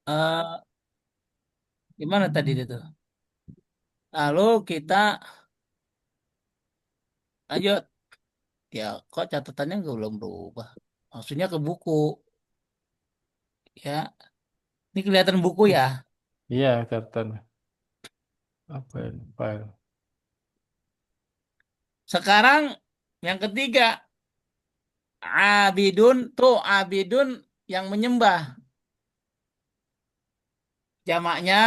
Eh, gimana tadi itu? Lalu kita lanjut. Ya, kok catatannya belum berubah? Maksudnya ke buku, ya. Ini kelihatan buku ya. Iya, catatan. Apa ini? File. Sekarang yang ketiga, abidun tuh abidun yang menyembah. Jamaknya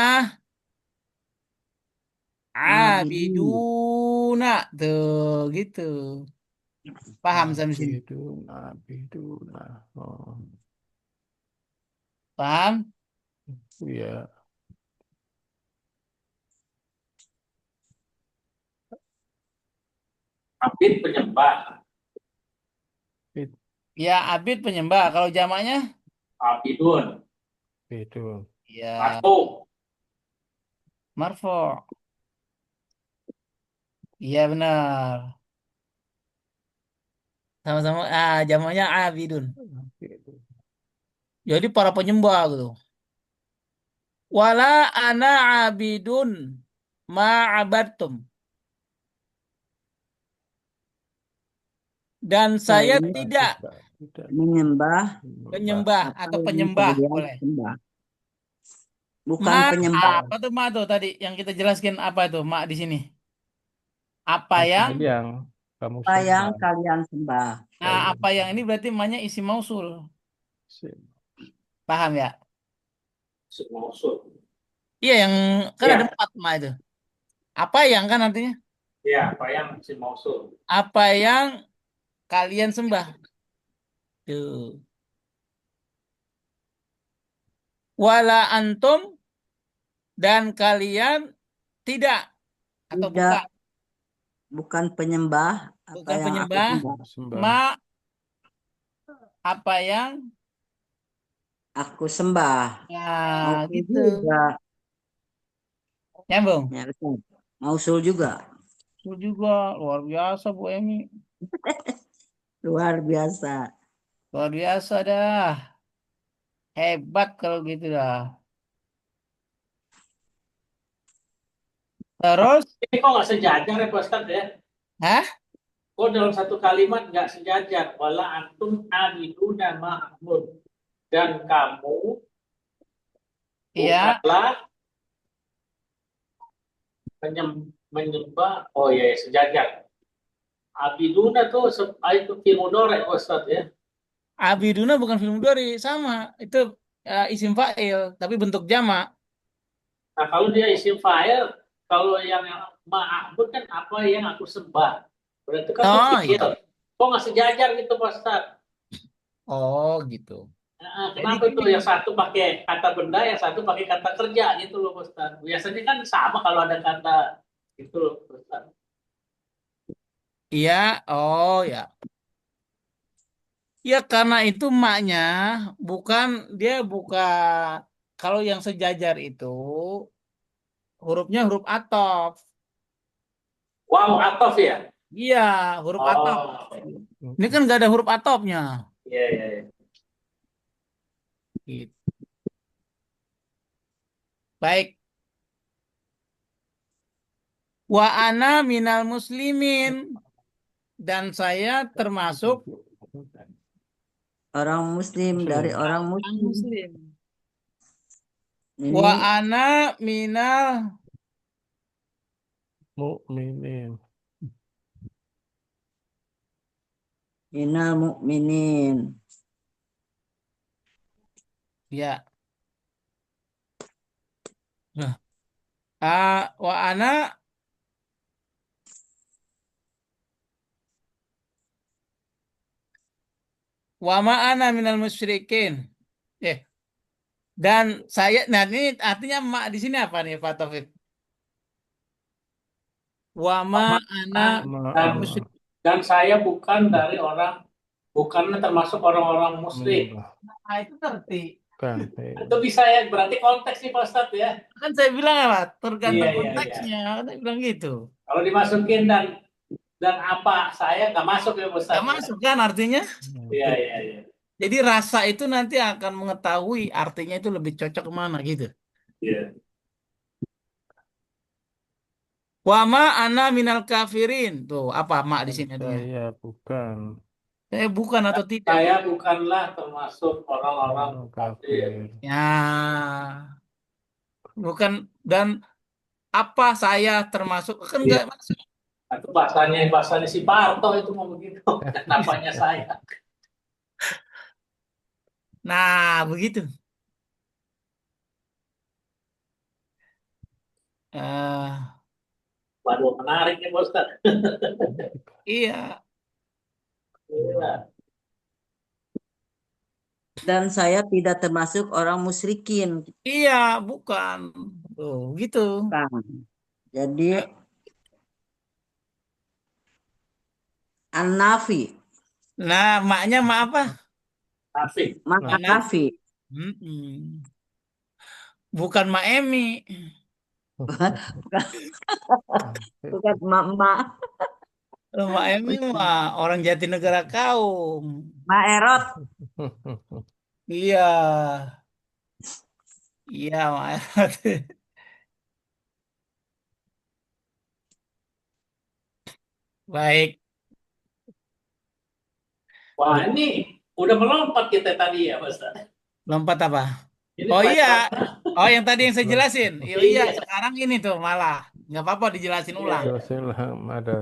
Abidin. abiduna tuh gitu. Paham sampai sini? Abidun, abidun. Oh, Paham? iya. Abid penyembah. It- Ya, abid penyembah. Kalau jamaknya, Abidun. Abidun. ya Marfu. marfo. Iya benar. Sama-sama. Jamaknya abidun. Abidun. Jadi para penyembah gitu. Wala ana abidun ma abadtum. Dan saya Saya tidak Tidak menyembah menyembah. penyembah apa atau yang penyembah kalian boleh. sembah. Bukan Ma penyembah. apa tuh ma tuh tadi yang kita jelaskan apa itu ma di sini? Apa Apa yang yang kamu Apa yang sembah? kalian sembah. Kalian apa yang ini sembah. berarti ma-nya isim mausul. Sim- Paham ya? Semua usul. Iya yang kan ada Ya, 4 ma itu. Apa yang kan artinya? ya, apa yang semua usul. Apa yang kalian sembah? Tuh. Wala antum dan kalian tidak atau Tidak, bukan bukan penyembah apa bukan yang aku penyembah sembah. Sembah. ma apa yang Aku sembah. ya Mausul gitu. juga. Nyambung. Ya, betul. Mausul juga. Itu juga luar biasa Bu Emi. Luar biasa. Luar biasa dah. Hebat kalau gitu dah. Terus, Ini kok nggak sejajar ya Pak Ustadz ya? hah? Kok dalam satu kalimat nggak sejajar? Wala antum abiduna ma'bud. Dan kamu Iya, bukanlah menyembah. Oh iya, ya, sejajar. Abiduna tuh itu filmudore Pak Ustadz ya. Abiduna bukan film Dori, sama. Itu isim fa'il, tapi bentuk jamak. Nah kalau dia isim fa'il, kalau yang ma'bud kan apa yang aku sembah. Berarti kan itu Oh fi'il. iya. Kok nggak sejajar gitu Pak Ustadz? Oh gitu. Jadi Kenapa itu gini, yang satu pakai kata benda, yang satu pakai kata kerja gitu loh Ustaz. Biasanya kan sama kalau ada kata gitu loh Ustaz. iya, oh ya. Ya karena itu maknya bukan dia bukan kalau yang sejajar itu hurufnya huruf ataf. Wow, atof ya? Iya, huruf ataf. Oh, Ini kan gak ada huruf atofnya. iya, iya, iya. Gitu. Baik. Wa ana minal muslimin. Dan saya termasuk Orang muslim dari Muslim. orang orang muslim. muslim. Wa Ini ana minal Mukminin. minal mukminin. ya. Nah, wa ana wa ma ana minal musyrikin. Eh, dan saya nah ini artinya mak di sini apa nih Pak Taufik? Wa ma ana minal Dan, Ma'a musyrikin. dan saya bukan dari orang, bukan termasuk orang-orang muslim. menyembah. Nah, itu ngerti. Kan. Itu bisa ya, berarti konteks nih Pak Ustaz ya. Kan saya bilang apa? Iya, Tergantung iya, iya. konteksnya. Kan saya bilang gitu. Kalau dimasukin dan apa saya nggak masuk ya Pak Gak Ustaz ya. masuk kan artinya? Iya, iya, iya. Jadi rasa itu nanti akan mengetahui artinya itu lebih cocok kemana gitu. Iya. Wa ma ana minal kafirin. Tuh, apa mak di Dan sini artinya? saya bukan Saya bukan atau tidak. Saya bukanlah termasuk orang-orang orang kafir. kafir. Ya, bukan dan apa saya termasuk kan Iya. enggak masuk. Itu bahasanya si Parto itu mau begitu. Namanya saya. Nah, begitu. Eh, Waduh, menarik nih, Pak Ustaz. iya, Iya. Dan saya tidak termasuk orang musyrikin. iya, bukan. Tuh, gitu. Bukan. Jadi An-Nafi. Nah, maknya mak apa? Asik. Maka Nafi. Nafi. Mm-mm. Bukan mak Emi. Bukan, Nafi. bukan emak-emak. Kalau mak Emi mah orang Jatinegara kaum. Mak Erot. Iya, iya, mak. Baik, Wah, ini udah melompat kita tadi ya, Pak Ustaz. lompat apa? Ini Oh iya, pelajaran. oh yang tadi yang saya jelasin. Iya, iya, Iya, sekarang ini tuh malah nggak apa-apa dijelasin iya, ulang. iya. Jelasin lah, ada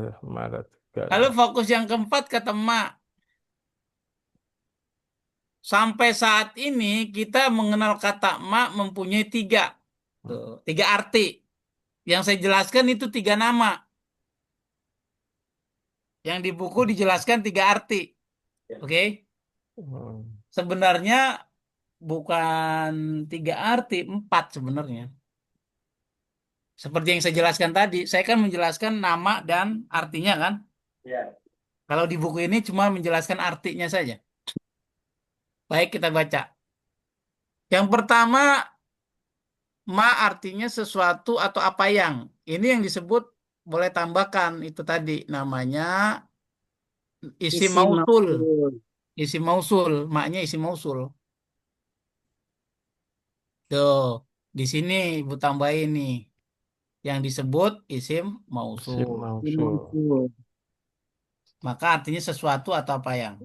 tiga Lalu nih. fokus yang keempat kata mak. Sampai saat ini kita mengenal kata mak mempunyai tiga, tuh, tiga arti. Yang saya jelaskan itu tiga nama. Yang di buku dijelaskan tiga arti. Oke? Hmm. Sebenarnya bukan tiga arti, empat sebenarnya. Seperti yang saya jelaskan tadi, saya kan menjelaskan nama dan artinya kan. Iya. Kalau di buku ini cuma menjelaskan artinya saja. Baik, kita baca. Yang pertama, ma artinya sesuatu atau apa yang. Ini yang disebut boleh tambahkan itu tadi namanya isim Isi mausul. mausul. Isim mausul, maknya isim mausul. Tuh, di sini Ibu tambahin nih yang disebut isim Isim mausul. Isi mausul. mausul. Maka artinya sesuatu atau apa yang.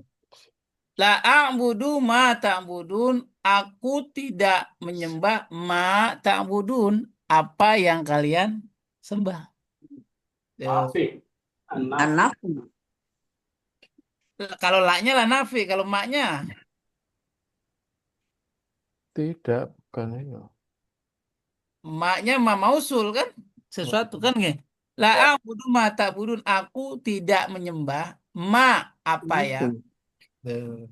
La a'budu ma ta'budun. Aku tidak menyembah ma ta'budun. Apa yang kalian sembah. Tuh. Asik. Anak. An-Nafi. Kalau la-nya lah nafi. Kalau maknya. Tidak, bukan itu. Maknya ma mausul kan. Sesuatu kan nggih. La Ya. a'budu ma ta'budun. Aku tidak menyembah ma apa yang. Itu. Tuh.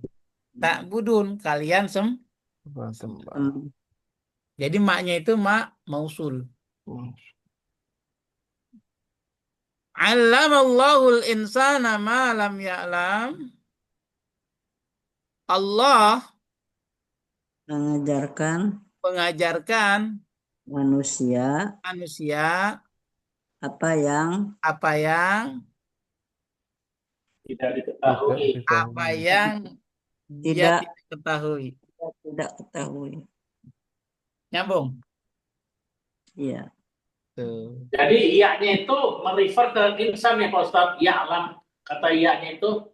Ta'budun. Kalian Bukan sembah. Jadi maknya itu ma mausul. Allamallahul insana ma lam ya'lam. Allah Mengajarkan mengajarkan manusia manusia apa yang apa yang Tidak Tidak diketahui. apa diketahui. yang dia tidak tidak ketahui. tidak ketahui. Nyambung. Iya. Tuh. Jadi iya-nya itu merefer ke insan ya Pak Ustaz. Ya'lam. Kata iya-nya itu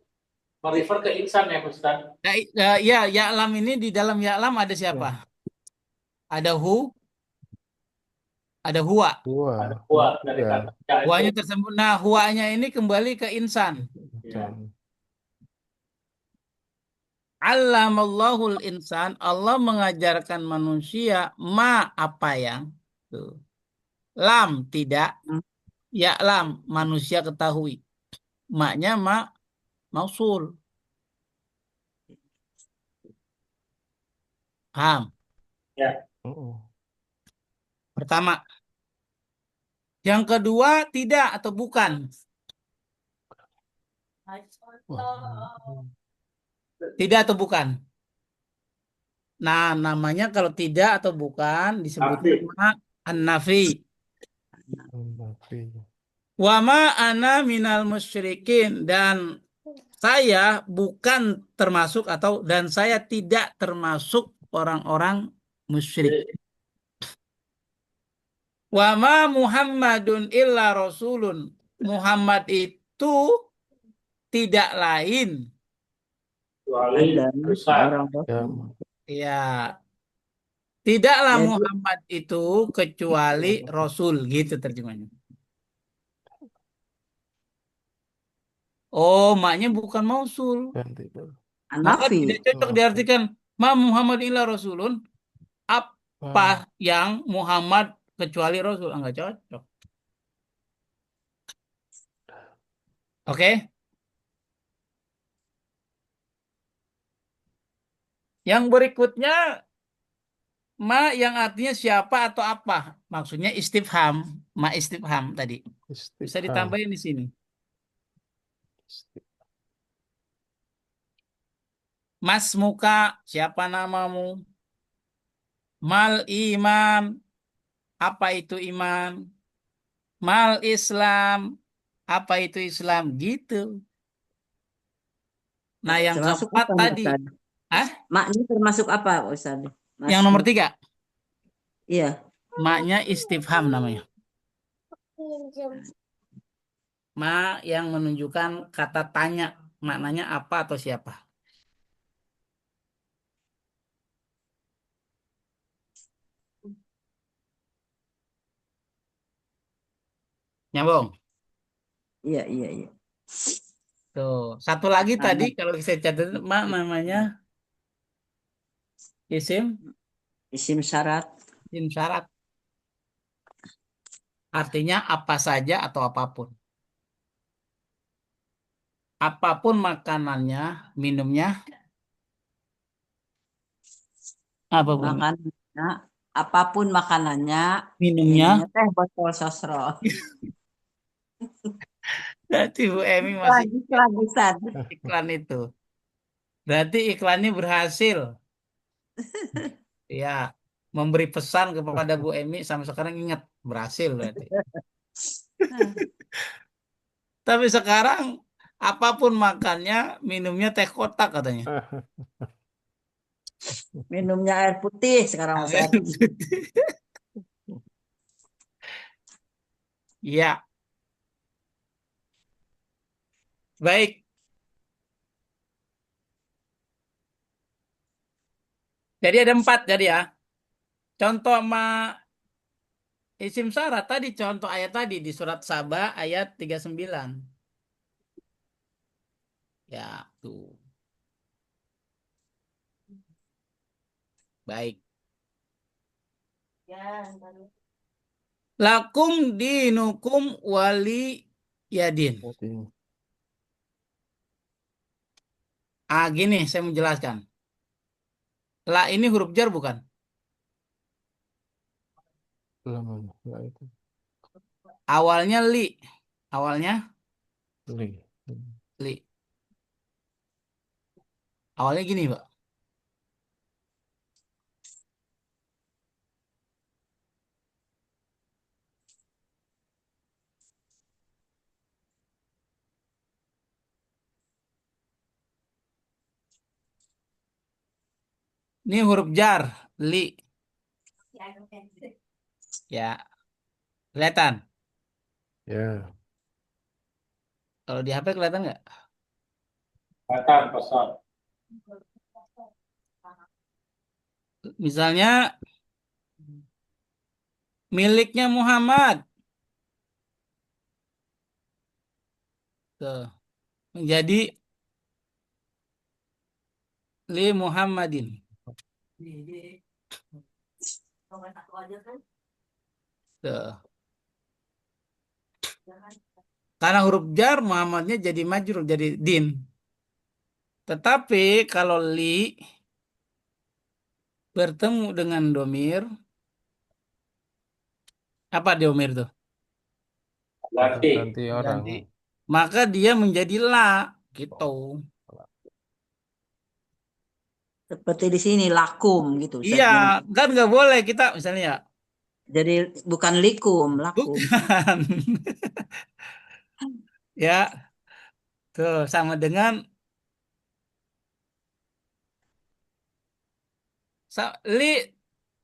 merefer ke insan ya Pak Ustaz. Nah, ya, ya'lam ini di dalam ya'lam ada siapa? Ya. Ada ada huwa. Dua. Ada kuat dari Tiga. kata ya itu. Huwanya tersebut. Nah, huwanya ini kembali ke insan. Ya. Dan Allamallahul insan. Allah mengajarkan manusia ma apa yang. Tuh. Lam tidak. Ya'lam manusia ketahui. Maknya ma mausul. Paham? Ya. Pertama. Yang kedua, tidak atau bukan. Tidak atau bukan. Nah, namanya kalau tidak atau bukan disebut Nafi. nama an-nafi. Nafi. Wa ma ana minal musyrikin dan saya bukan termasuk dan saya tidak termasuk orang-orang musyrik. Wa ma Muhammadun illa rasulun. Muhammad itu tidak lain. Kecuali Adalah utusan. seorang Ya, rasul. Ya, tidaklah Jadi Muhammad itu kecuali rasul, gitu terjemahnya. Oh, maknya bukan mausul. ganti dulu. Maka Nafi. tidak cocok Nafi. diartikan ma Muhammad illa rasulun. Apa yang Muhammad kecuali rasul? Enggak cocok. Oke. Yang berikutnya ma yang artinya siapa atau apa? Maksudnya istifham, ma istifham tadi. Bisa Istifham. ditambahin di sini. Mas muka, siapa namamu? Mal iman, apa itu iman? Mal Islam, apa itu Islam? Gitu. Nah, yang Termasuk keempat apa, tadi. Ustaz? Ah, Maknya termasuk apa, Ustaz? yang nomor 3. Iya. Maknya istifham namanya. Ma yang menunjukkan kata tanya. Maknanya apa atau siapa. Nyambung. Iya, iya, iya. Tuh. Satu lagi tadi Nah, kalau saya catat ma namanya isim isim syarat. syarat. Artinya apa saja atau apapun. Apapun makanannya, minumnya, apapun Makanannya, apapun makanannya, minumnya. minumnya teh botol sosro. Berarti Bu Emi masih Iklan, Ustaz. iklan itu. Berarti iklannya berhasil. Ya, memberi pesan kepada Bu Emi sampai sekarang ingat berhasil berarti. Tapi sekarang apapun makannya, minumnya teh kotak katanya. Minumnya air putih sekarang, Ustaz. Ya, baik. Jadi ada 4 jadi ya. Contoh isim syarat tadi, contoh ayat tadi di surat Saba ayat 39. Ya, tuh. Baik. Lakum dinukum wali yadin. Gini saya menjelaskan. La ini huruf jar bukan? Belum, enggak itu. Awalnya li. Awalnya Li. li. Awalnya gini, Pak. Ini huruf jar, li. Ya, kelihatan. Ya, Kalau di HP kelihatan nggak? Kata pesan. Misalnya miliknya Muhammad. Tuh. Menjadi li Muhammadin. Tuh. Karena huruf jar Muhammadnya jadi majrur, jadi din. Tetapi kalau li bertemu dengan domir, apa domir tuh? Ganti. ganti orang. Ganti. Maka dia menjadi la, gitu. Seperti di sini lakum gitu, Ustaz. Iya, kan nggak boleh kita misalnya ya. Jadi bukan likum, lakum. Bukan. Ya, tuh sama dengan Li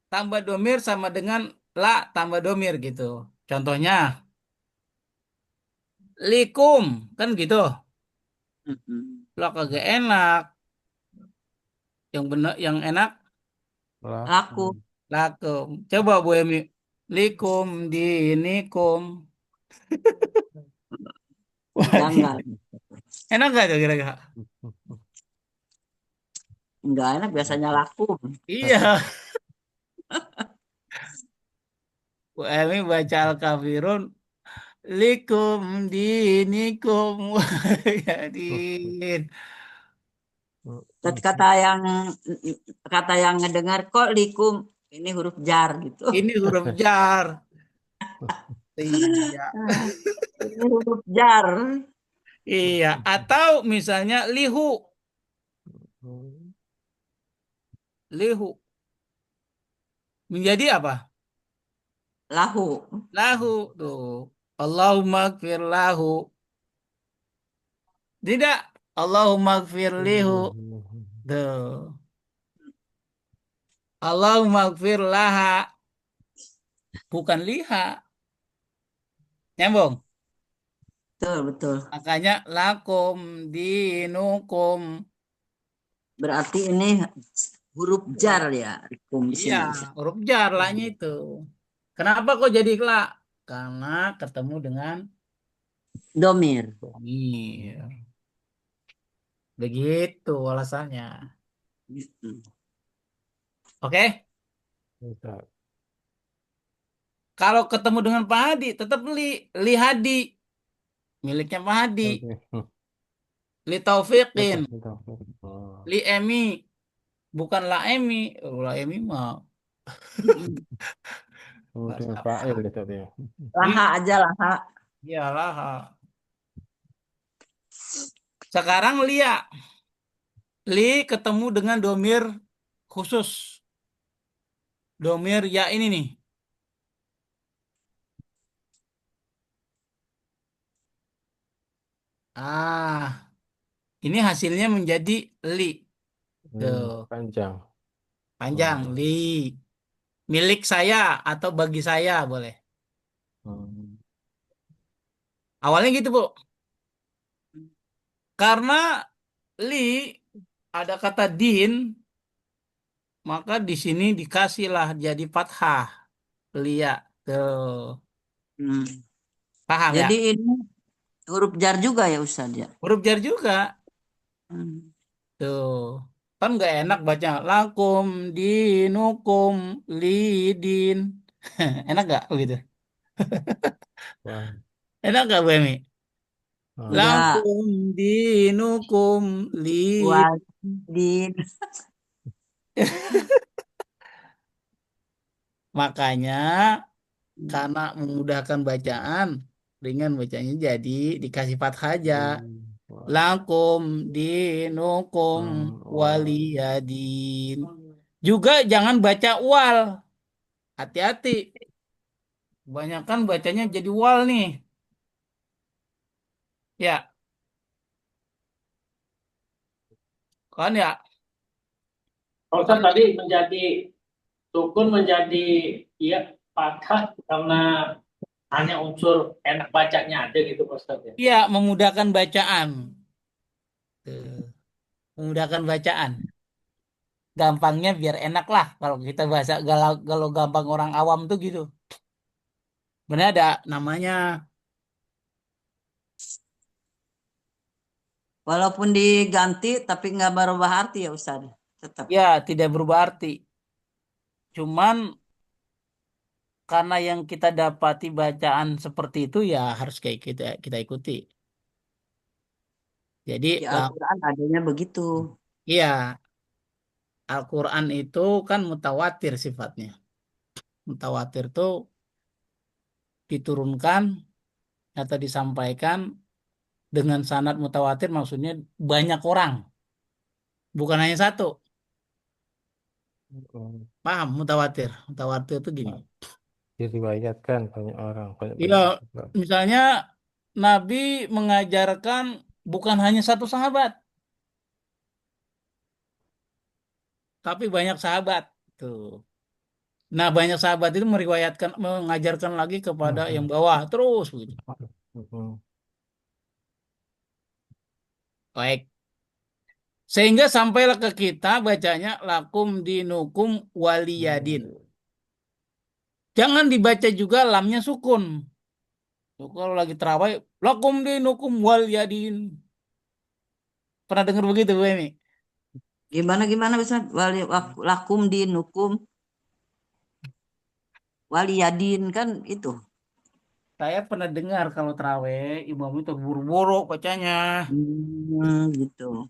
tambah domir sama dengan la tambah domir gitu. Contohnya, likum kan gitu. Mm-mm. Lo kagak enak. Yang bener, yang enak Laku. Lakum. lakum. Coba Bu Emi, likum dinikum. Janggal. Enak gak tuh kira-kira? Enggak enak biasanya laku. Iya, Bu Emi baca Al-Kafirun, likum dinikum. Ya din. Tapi kata yang ngedengar kok likum ini huruf jar gitu. Ini huruf jar. Iya. Ini huruf jar. Iya, atau misalnya lihu, lihu menjadi apa? Lahu. Lahu tuh. Allahumma gfir lahu. Tidak. Allahumma gfir lihu. Tuh. Allahumma gfir laha. Bukan liha. Nyambung. Betul, betul. Makanya lakum dinukum. Berarti ini huruf jar ya, likum di Iya, sini. huruf jar lahnya itu. Kenapa kok jadi la? Karena ketemu dengan Domir. mir. Begitu alasannya. Mm. Oke? Bisa. Kalau ketemu dengan Pak Hadi, tetap Li Hadi. Miliknya Pak Hadi. Oke. Li Taufiqin. Betul, betul. Oh. Li Emi. Bukan La Emi. Oh, La Emi mah Mm-mm. Kemudian masalah. fa'il itu dia. Laha aja laha. Iyalah. Sekarang Lia. Li ketemu dengan domir khusus. Domir ya ini nih. Ah, ini hasilnya menjadi li. Tuh, Panjang. panjang Hmm. li. Milik saya atau bagi saya boleh. Hmm. Awalnya gitu, Bu. Karena li ada kata din, maka di sini dikasihlah jadi fathah. Lia. Tuh. Hmm. Paham ya? Jadi ini huruf jar juga ya Ustaz ya. Huruf jar juga. Hmm. Tuh. Kan nggak enak baca. Lakum dinukum lidin. Enak nggak begitu? Wah. Enak nggak Bu Emi? Ah. Enggak. Lakum dinukum lid. Wadin. Makanya karena memudahkan bacaan, ringan bacanya jadi dikasih fathah aja. Wah. Lakum dinukum Wah. waliyadin. Juga jangan baca wal. Hati-hati. Kebanyakan bacanya jadi wal nih. Ya, kan ya. Kalau Ustaz tadi menjadi sukun menjadi ya fathah karena hanya unsur enak bacanya ada gitu Pak Ustaz ya. Iya, memudahkan bacaan. Tuh, memudahkan bacaan. Gampangnya biar enak lah kalau kita bahasa kalau gampang orang awam tuh gitu. Benar ada namanya. Walaupun diganti tapi nggak berubah arti ya Ustaz. Tetap. Ya, tidak berubah arti. Cuman karena yang kita dapati bacaan seperti itu ya harus kayak kita ikuti. Jadi, Di Al-Quran adanya begitu. iya, Al-Quran itu kan mutawatir sifatnya. Mutawatir tuh diturunkan atau disampaikan dengan sanad mutawatir maksudnya banyak orang, bukan hanya satu. Hmm. Paham mutawatir? Mutawatir itu gini. Diriwayatkan banyak orang, banyak Iya, pendapat. misalnya Nabi mengajarkan bukan hanya satu sahabat, tapi banyak sahabat. Tuh. Nah, banyak sahabat itu meriwayatkan, mengajarkan lagi kepada yang bawah terus begitu. Mhm. Baik. Sehingga sampailah ke kita bacanya lakum dinukum waliyadin. Jangan dibaca juga lamnya sukun. Tuh, kalau lagi terawih, lakum dinukum waliyadin. Pernah dengar begitu, Bu Emi? Gimana gimana bisa lakum dinukum waliyadin kan itu. Saya pernah dengar kalau terawih, imam itu buru-buru bacanya. Gitu.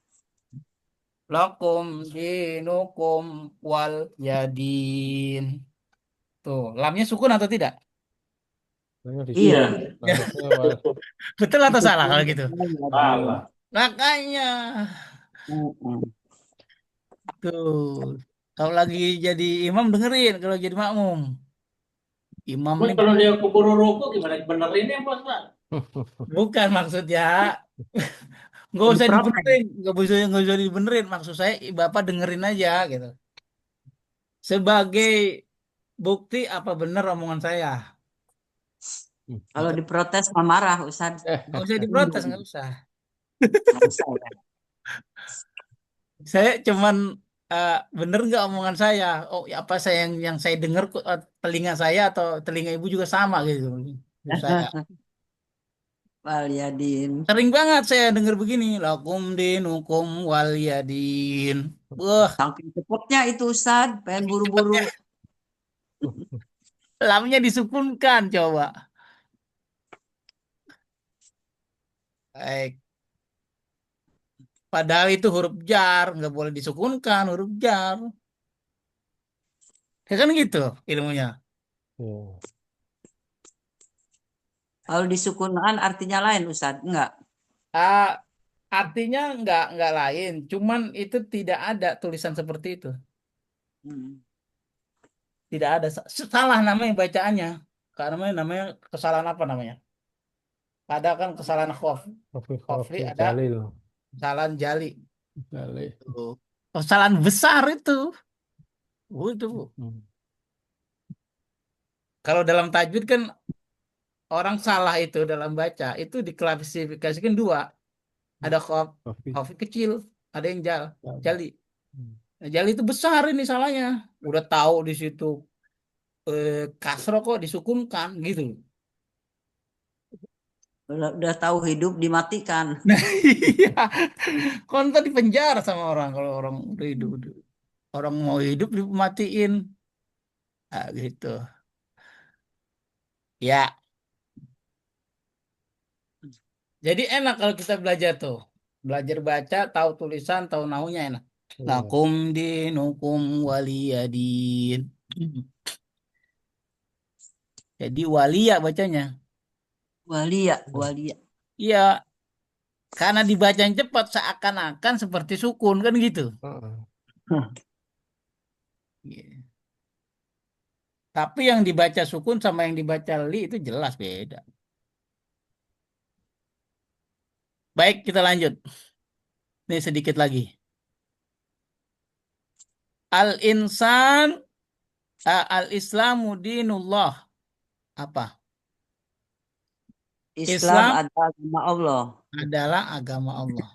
Lakum dinukum waliyadin. Tuh, lamnya sukun atau tidak? Namanya di Iya. situ. Iya, Harusnya Betul atau salah kalau gitu? Waliyadin. salah. Makanya. Mm-mm. Tuh. Kalau lagi jadi imam dengerin, kalau jadi makmum. Imam Terus nih kalau dia keburu ruku gimana? Benerin ya, Bos, Pak? bukan maksudnya, nggak usah Diprotes. dibenerin, nggak usah dibenerin. Maksud saya, bapak dengerin aja gitu. Sebagai bukti apa benar omongan saya. Kalau Gitu. diprotes mah marah Ustaz. Nggak usah diprotes, nggak usah. Nggak usah ya. Saya cuman bener nggak omongan saya? Oh, ya apa saya yang saya dengar telinga saya atau telinga ibu juga sama gitu. Maksud saya. Waliyadin. Sering banget saya dengar begini, lakum dinukum waliyadin. Wah, Saking cepatnya itu Ustaz, pengen buru-buru. lamnya disukunkan coba. Baik. Padahal itu huruf jar, nggak boleh disukunkan huruf jar. Ya kan gitu ilmunya. ya. Kalau disukunkan artinya lain Ustaz, enggak. Ah, artinya nggak lain, cuman itu tidak ada tulisan seperti itu. Hmm. Tidak ada salah namanya bacaannya. Karena namanya kesalahan apa namanya? Ada kan kesalahan khofli, Kofi ada Jalil. kesalahan jali. Jalil. Tuh. Kesalahan besar itu. Itu. Hmm. Kalau dalam tajwid kan orang salah itu dalam baca itu diklasifikasikan dua. Ada Kofi khof kecil, ada yang Jalil. jali. Hmm. Nah, jali itu besar ini salahnya. Udah tahu di situ kasro kok disukunkan gitu. Udah tahu hidup dimatikan. Nah, iya. Konten di penjara sama orang kalau orang udah hidup. Orang mau hidup dimatiin. Ah, gitu. Ya, jadi enak kalau kita belajar tuh. Belajar baca, tahu tulisan, tahu nahunya enak. Iya. Lakum dinukum waliyadin. Jadi walia bacanya. Walia, walia. Iya, karena dibaca yang cepat seakan-akan seperti sukun kan gitu. Heeh. Iya. Tapi yang dibaca sukun sama yang dibaca li itu jelas beda. Baik, kita lanjut. Ini sedikit lagi. Al-insan al-islamu dinullah. Apa? Islam Islam adalah agama Allah. adalah agama Allah.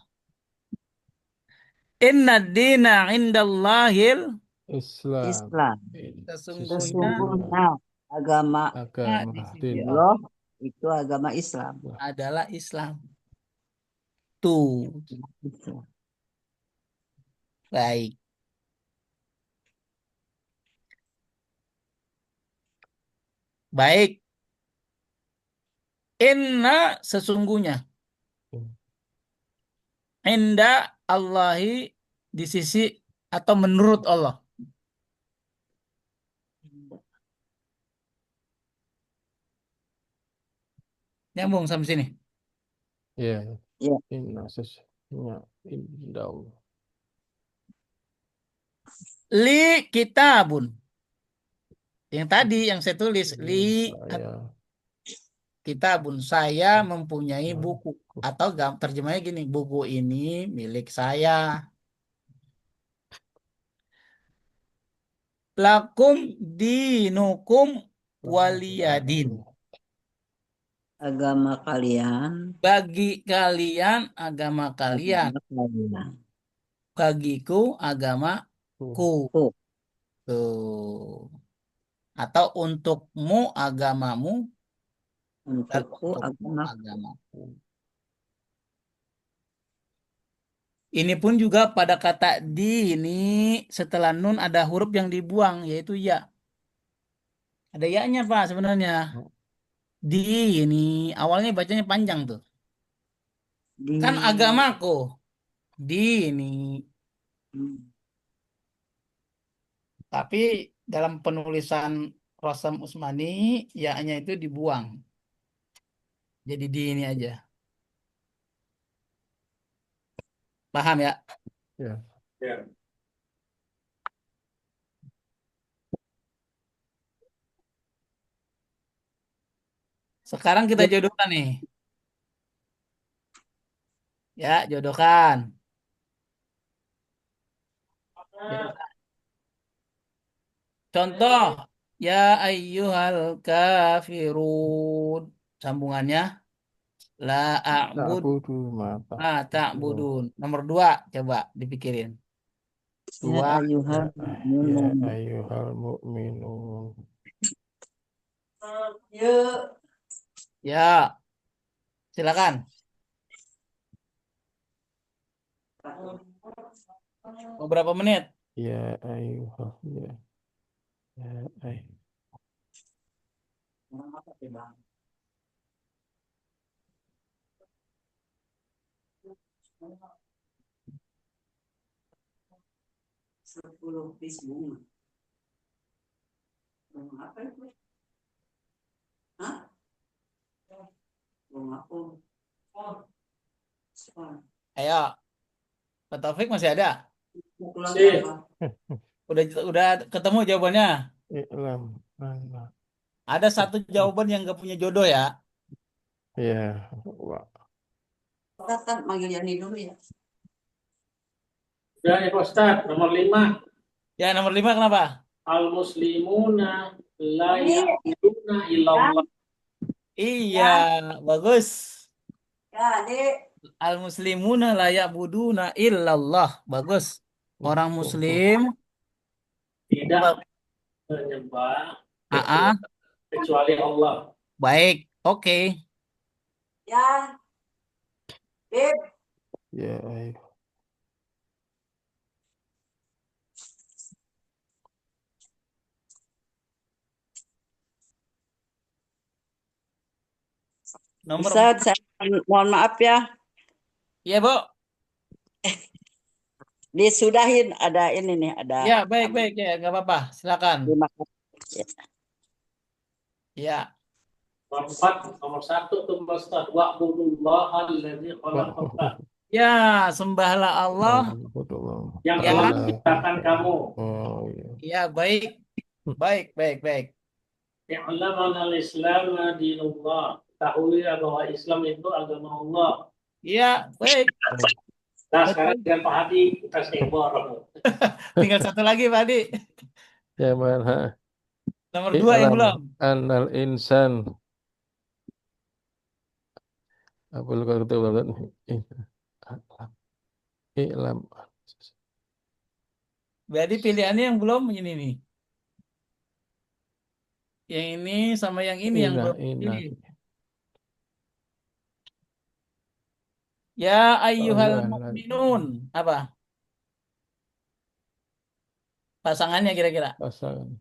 Inna dina indallahil Islam. Islam. sesungguhnya Sesungguhnya Sesungguhnya agama di agama sisi din. Allah itu agama Islam. adalah Islam. Tuh, Gitu. baik. Baik. Inna sesungguhnya. Inda Allahi di sisi atau menurut Allah. Nyambung sampai sini. Ya, Ya, inna sesungguhnya indah Allah. Li kitabun. Yang tadi yang saya tulis li Saya kitabun, saya mempunyai buku atau terjemahnya gini, buku ini milik saya. Lakum dinukum waliyadin. Agama kalian, Bagi kalian agama kalian, agama kalian. bagiku agamaku. Oh, Tuh. Atau untukmu agamamu dan untukku untukmu agama. agamaku. Ini pun juga pada kata di ini setelah nun ada huruf yang dibuang yaitu ya. Ada ya-nya Pak sebenarnya. Di ini awalnya bacanya panjang tuh. Di Kan agamaku. Di ini. Tapi dalam penulisan Rosam Usmani ya-nya itu dibuang. Jadi di ini aja. Paham ya? Ya. Ya. Sekarang kita jodohkan nih. Ya, jodohkan. Jodohkan. Contoh, ya ayyuhal kafirun. Sambungannya, la Tak a'bud budu mata. ma ta'budun. Nomor dua, coba dipikirin. ya Dua, ayuhal Ya, ya mu'minun. ayyuhal mu'minun. ya, silakan. Mau berapa menit? Ya ayyuhal ya. Ya ay. Sepuluh piece bunga. Bunga apa itu? Hah? Bunga apa? Ayo, Pak Taufik masih ada? Sih. Udah ketemu jawabannya? I'lam anna. Ada satu jawaban yang nggak punya jodoh ya. Ya, wa. Kita manggil Yani dulu ya. Udah ya Pak Ustadz, nomor 5. Ya, nomor 5 kenapa? Al-muslimuna la ya'buduna illallah. Iya, bagus. Ya, Dek. Al-muslimuna la ya'buduna illallah. Bagus. Orang muslim Tidak menyembah AA kecuali Allah. baik. Oke. Ya, Dek. Ya ayyuh. Nomor Ustaz, saya mohon maaf ya. Iya, Bu. Disudahin ada ini nih, ada Ya, baik ya, nggak apa-apa. Silakan. terima kasih. Ya. Nomor 4, nomor 1 tuh Pak Ustadz, wa'budullaha alladzi khalaqaka. Ya, sembahlah Allah. Yang Ya. telah menciptakan kamu. Oh iya. Ya, baik. Baik. I'laman al-Islam dinullah. Ketahui bahwa Islam itu agama Allah. Ya, baik. Nah, sekarang dengan Pak Hadi kita sembor. Tinggal satu lagi, Pak Adi. Ya mana? Nomor 2 yang belum. Anal insan. Apa lu kalau kita bilang I'lam. Berarti pilihannya yang belum ini nih. Yang ini sama yang ini yang belum Ina. pilih. Ya ayyuhal mu'minun. Apa? Pasangannya kira-kira. Pasangan.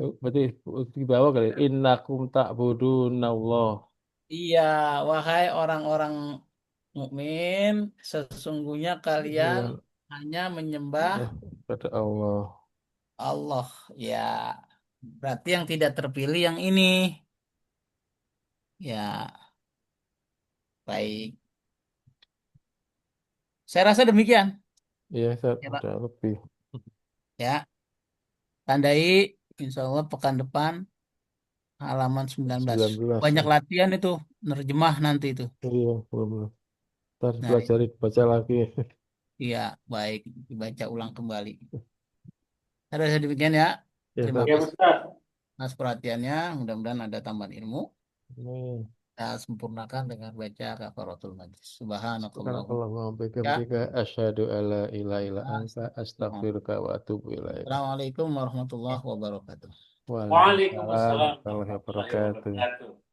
Berarti di bawah kali. Innakum ta'budunallah. Iya, wahai orang-orang mukmin, sesungguhnya kalian hanya menyembah Pada Allah. Allah. Ya, berarti yang tidak terpilih yang ini. Ya, baik. Saya rasa demikian. Iya, saya Ya, Pak. ada lebih. Ya, tandai insya Allah pekan depan halaman 19. 19. Banyak latihan itu, nerjemah nanti itu. Iya, belum. Ntar Nah, pelajari, baca lagi. iya, baik. Dibaca ulang kembali. Ada demikian ya. Ya, Terima Ustaz. Ya kasih Ustaz. atas perhatiannya. Mudah-mudahan ada tambahan ilmu. Amin. Kita sempurnakan dengan baca kafaratul majlis. Subhanakallahumma Subhanakallahumma wa ya. bihamdika asyhadu alla ilaha illa anta astaghfiruka wa atubu ilaik. Assalamualaikum warahmatullahi wabarakatuh. Waalaikumsalam Waalaikumsalam warahmatullahi warahmatullahi wabarakatuh. wabarakatuh.